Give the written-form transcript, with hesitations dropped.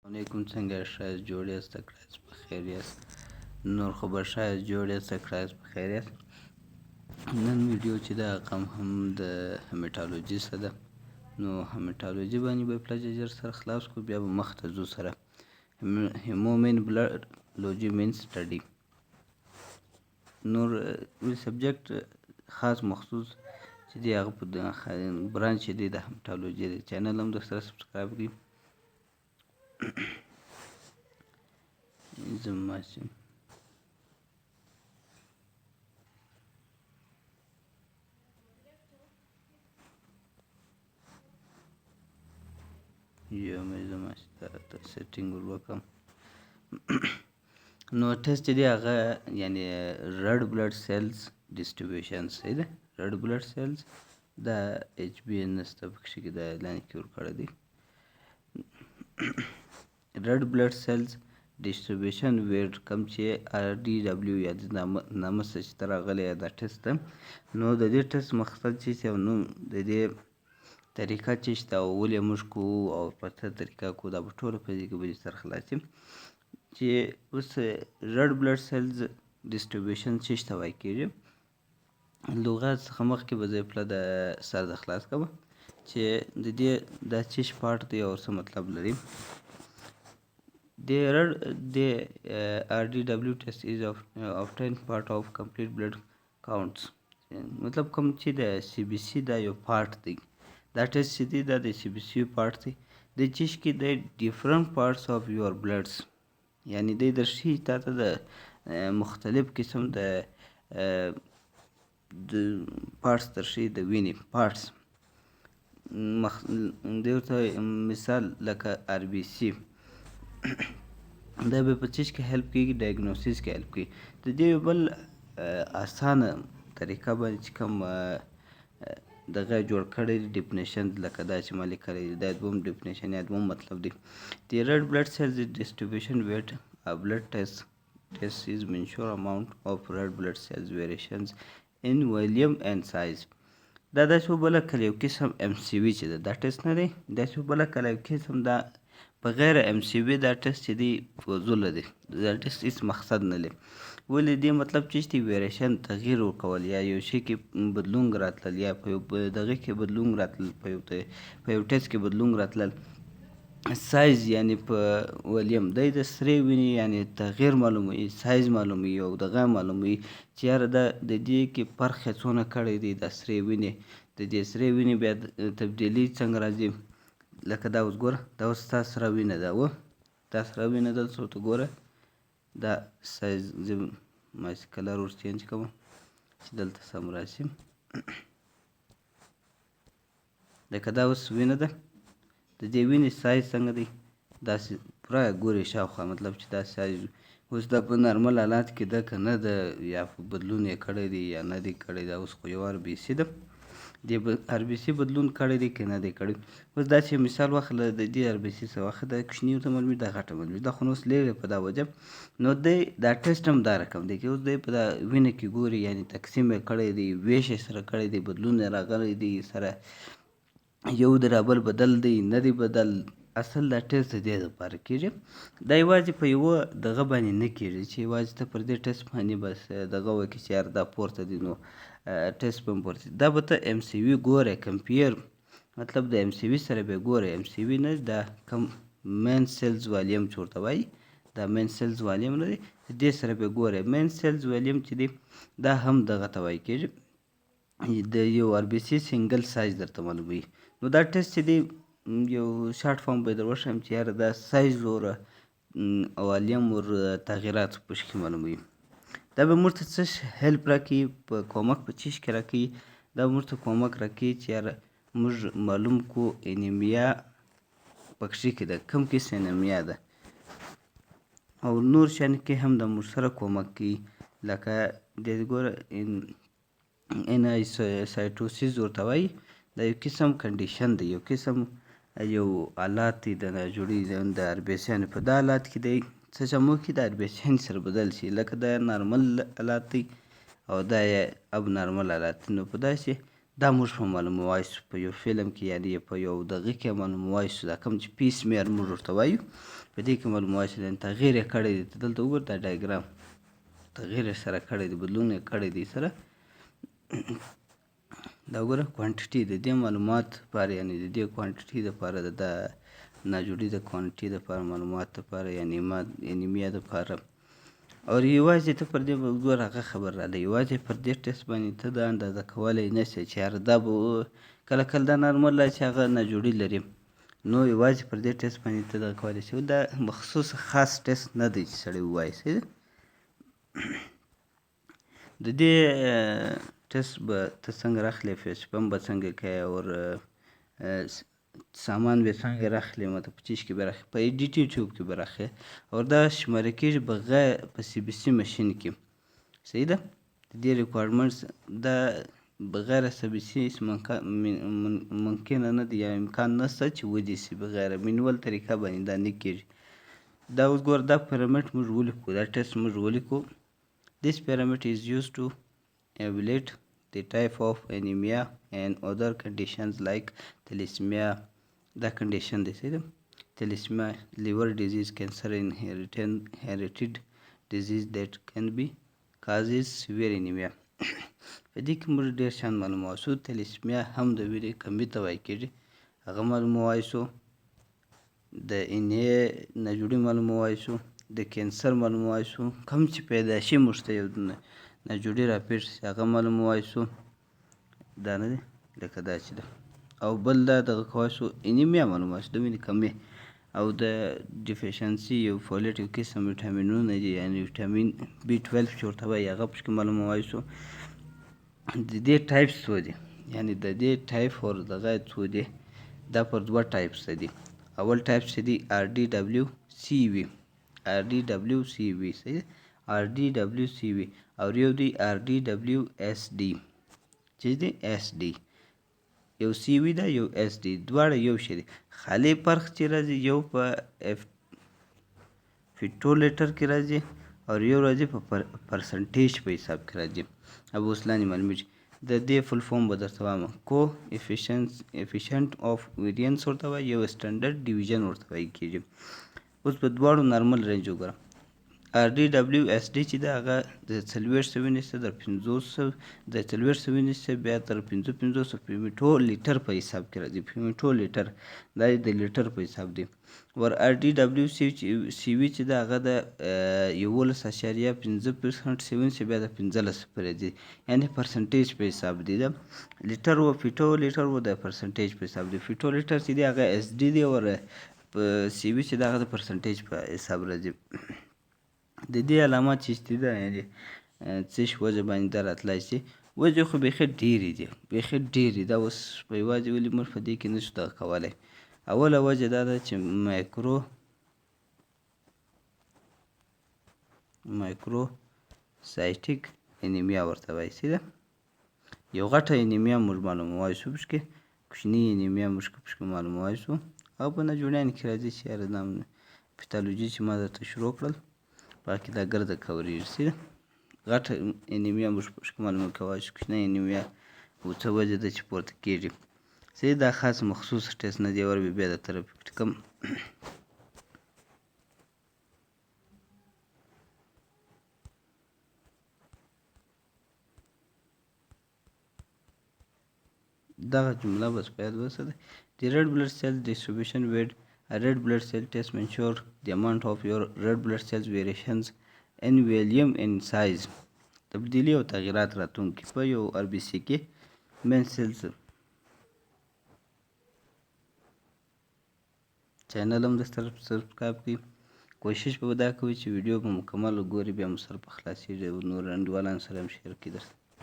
علیکم څنګه یاست جوړ یاست تکړه یاست په خیر یاست نور خو به ښه یاست جوړ یاست تکړه یاست په خیر یاست نن ویډیو چې ده هغه هم د همیټالوجي څخه ده نو همیټالوجي باندې به پلجه ژر سره خلاص کړو بیا به مخ ته ځو سره هیمومین بلډولوجي مین سټډي نور سبجیکټ خاص مخصوص چې دی هغه په برانچ چې دی د همیټالوجي دی چینل هم درسره سبسکرایب کړئ زما چې یو مې زما چې سیټینګ ور وکړم نو ټیسټ چې دی هغه یعنې رډ بلډ سیلز ډسټریبیوشن صحیح ده رډ بلډ سیلز دا ایچ بي ان نسته پکښې کې دا لاندې کې ورکړی دی رډ بلډ سیلز ډسټریبیوشن ویډ کوم چې RDW یا د نامه څه چې ته راغلی دا ټیسټ ده نو د دې ټیسټ مقصد چې نو د دې طریقه چې شته او ولې موږ کوو او په څه طریقه کوو دا به ټوله په دې کې به سره خلاص شي چې اوس رډ بلډ سیلز ډسټریبیوشن چې شته وایي کېږي لغات څخه مخکې به زه پله د سر د خلاص کوم چې د دې دا چیش پارټ دی او څه مطلب لري The RDW test is often part of complete blood counts. مطلب کوم چې د سی بي سي دا یو پارټ دی دا ټیسټ چې دی دا د سی بي سی پارټ دی د چیش کې د ډیفرنٹ پارټس آف یور بلډس یعنی دی درښي تا ته د مختلف قسم د پارټس درښي د وینې پارټس دی ورته مثال لکه آر بي سی دا به په چیز کې هیلپ کېږي ډایګنوسیس کې هیلپ کوي د دې یو بل اسانه طریقه باندې چې کوم دغه جوړ کړی ډیفینیشن لکه دا چې ما لیکلی دی دا دوم ډیفینیشن یا دوم مطلب دی د ریډ بلډ سیلز ډسټریبیوشن ویټ بلډ ټیسټ is measure amount of red blood cells variations in volume and size دا داسې وبله کله یو قسم ام سی وي چې ده دا ټیسټ نه دی داسې وبله کله یو قسم دا په غیر ام سی وي دا ټیسټ چې دی فضوله دی دا ټیسټ هېڅ مقصد نه لري ولې دې مطلب چې دی ویریشن تغییر ورکول یا یو شي کې بدلون راتلل یا په یو دغه کې بدلون راتلل په یو ټیسټ کې بدلون راتلل سایز یعنی په ولیم دی د سرې وینې یعنی تغییر معلوموي سایز معلوموي او دغه معلوموي چې یاره دا د دې کې فرق یې څونه کړی دی د سرې وینې د دې سرې وینې بیا تبدیلي څنګه راځي لکه دا اوس ګوره دا اوس ستا سره وینه ده دا سره وینه دلته ورته ګوره دا سایز زه ماسې کلر ور چینج کوم چې دلته سم راشي لکه دا اوس وینه ده د دې وینې سایز څنګه دی داسې پوره ګورې شاوخوا مطلب چې دا سایز اوس دا په نارمل حالات کې ده که نه ده یا بدلون یې کړی دی یا نه دی کړی دا اوس خو یو آر بي سي ده دې آر بي سي بدلون کړی دی که نه دی کړی اوس داسې مثال واخله د دې آر بي سي څه واخله دا کوچني ورته معلومېږي دا غټه معلومېږي دا خو نو اوس لرې په دا وجه نو دی دا ټیسټ هم دا رقم دی که اوس دی په دا وینه کې ګوري یعنې تقسیم یې کړی دی ویش یې سره کړی دی بدلون یې راغلی دی سره یو د رابل بدل دی نه دی بدل اصل دا ټیسټ د دې دپاره کېږي دا یوازې په یوه دغه باندې نه کېږي چې یوازې ته پر دې ټیسټ باندې بس دغه وکړي چې یار دا پورته دی نو ټیسټ به هم پورته دی دا به ته ام سی وي ګوره کمپیر مطلب د ام سی وي سره به ګوره ام سی وي نه دا کم مین سیلز والیم چې ورته وایي دا مین سیلز والیم نه دی دې سره به ګوره مین سیلز والیم چې دی دا هم دغه ته وایي کېږي د یو آر بي سي سنګل سایز درته معلوموي نو دا ټیسټ چې دی یو شارټ فارم به یې در وښیم چې یاره دا سایز ور والیم ور تغییرات په شکل معلوموي دا به موږ ته څه هیلپ راکوي په کومک په چیش کې راکوي دا موږ ته کومک راکوي چې یاره موږ معلوم کړو انیمیا پکښې کې ده کوم کس انیمیا ده او نور شیان کې هم د موږ سره کومک کوي لکه د ګوره انایسایټوسیس ورته وایي دا یو قسم کنډیشن دی یو قسم یو حالات دی د ناجوړي د اربیسیانو په دا حالات کې دی څه چمو کې د اربیسیان سره بدل شي لکه دا نارمل حالات دی او دا یې اب نارمل حالات نو په داسې دا موږ په معلوموای شو په یو فلم کې یعنې په یو دغه کې معلوموای شو دا کوم چې پیس میر موږ ورته وایو په دې کې معلوموای شو تغییر یې کړی دی ته دلته وګوره دا ډایګرام تغییر یې سره کړی دی بدلون یې کړی دی سره دا وګوره کوانټیټي د دې معلومات لپاره یعنې د دې کوانټیټي دپاره د ناجوړي د کوانټیټي دپاره معلومات دپاره یعنې انیمیا دپاره او یوازې ته پر دې وګوره هغه خبر راغلی یوازې پر دې ټیسټ باندې ته دا اندازه کولی نه شې چې یاره دا به کله کله دا نارمل راشي هغه ناجوړي لري نو یوازې پر دې ټیسټ باندې ته دغه کولی شې دا مخصوص خاص ټیسټ نه دی چې سړی ووایي صحیح ده د دې टेस्ट به ته څنګه رخلی فیس پمپ به څنګه کوې اور سامان به څنګه رخلی مطلب په چیز کې به رخلی په ایډیټي ټیوب کې به رخلی اور دا شماره کېږي بغیر په سی بي سي مشین کې صحیح ده د دې ریکوایرمنټس دا بغیر سی بي سي ممکنه نه دی یا امکان نشته چې ودې شي بغیر مینول طریقه باندې دا نه کېږي دا اوس ګوره دا پیرامټ موږ ولیکو دا ټیسټ موږ ولیکو this pyramid is used to evaluate the type of anemia and other conditions like thalassemia the condition they say thalassemia liver disease cancer inherited disease that can be causes severe anemia په دې کې موږ ډېر شیان معلوموای شو تلسمیا هم د وینې کمي ته وایي کېږي هغه معلوموای شو د انې ناجوړي معلوموای شو د کینسر معلوموای شو کوم چې پیدایشي موږ ته یو ناجوړي راپېښ شي هغه معلوموای شو دا نه دی لکه دا چې ده او بل دا دغه کوای شو انیمیا معلوموای شو د وینې کمې او د ډیفیشنسي یو فولیټ یو قسم ویټامینونه دي یعنې ویټامین B12 چې ورته وایي هغه پکې معلوموای شو د دې ټایپس څو دي یعنې د دې ټایپ اور دغه څو دي دا پر دوه ټایپس دي اول ټایپ چې دی RDW CV صحیح RDW CV او یو دی RDW SD چې دی SD یو CV دا یو SD دواړه یو شی دي خالي فرق چې راځي یو په فیټولیټر کې راځي او یو راځي په پرسنټیج په حساب کې راځي अब اوس لاندې معلومیږي د دې فل فارم به درته وایم کو افیشنټ اف ویریانس ورته وایي یو سټنډرډ ډیویژن ورته وایي کېږي اوس په دواړو نارمل رینج وګوره RDW SD چې ده هغه د 490 تر 500 د 490 بیا تر 500 پیمیټو لیټر په حساب کې راځي پیمیټو لیټر دا د لیټر په حساب دی ور RDW CV چې ده هغه د 11.5% چې بیا د 15 پورې دی یعنې پرسنټیج په حساب دی د لیټر و فیټو لیټر و د پرسنټیج په حساب دی فیټو لیټر چې دی هغه SD دی ور CV چې ده هغه د پرسنټیج په حساب راځي د دې علامات چې ده یعنې څه شي وجه باندې دا راتلی شي وجې خو بیخي ډېرې دي بیخي ډېرې دا اوس په یوازې ولې موږ په دې کې نشو دغه کولی اوله وجه دا ده چې مایکروسایټیک انیمیا ورته وایي ده یو غټه انیمیا موږ معلوموای شو پکې کوچني انیمیا موږ پکې معلوموای شو او په ناجوړیانو کې راځي چې یاره دا پیتالوجي چې ما درته شروع کړل باقي دا ګرده کوریږي غټه انیمیا موږ پکې معلومه کوای شو کوچنۍ انیمیا او څه وجه ده چې پورته کېږي صحیح دا خاص مخصوص ټیسټ نه دی ور بیا د طرف کوم دغه جمله بس باید وسه the red blood cell distribution with a red blood cell test measure the amount of your red blood cells variations in volume and size تبدیلی او تغییرات راتونکي په یو RBC کې مین سیلز چینل هم د سبسکرایب کړئ کوشش به دا کوئ چې ویډیو به مکمل وګورئ بیا مو سره په خلاصېږي او نور انډیوالانو سره هم شیر کړئ درسره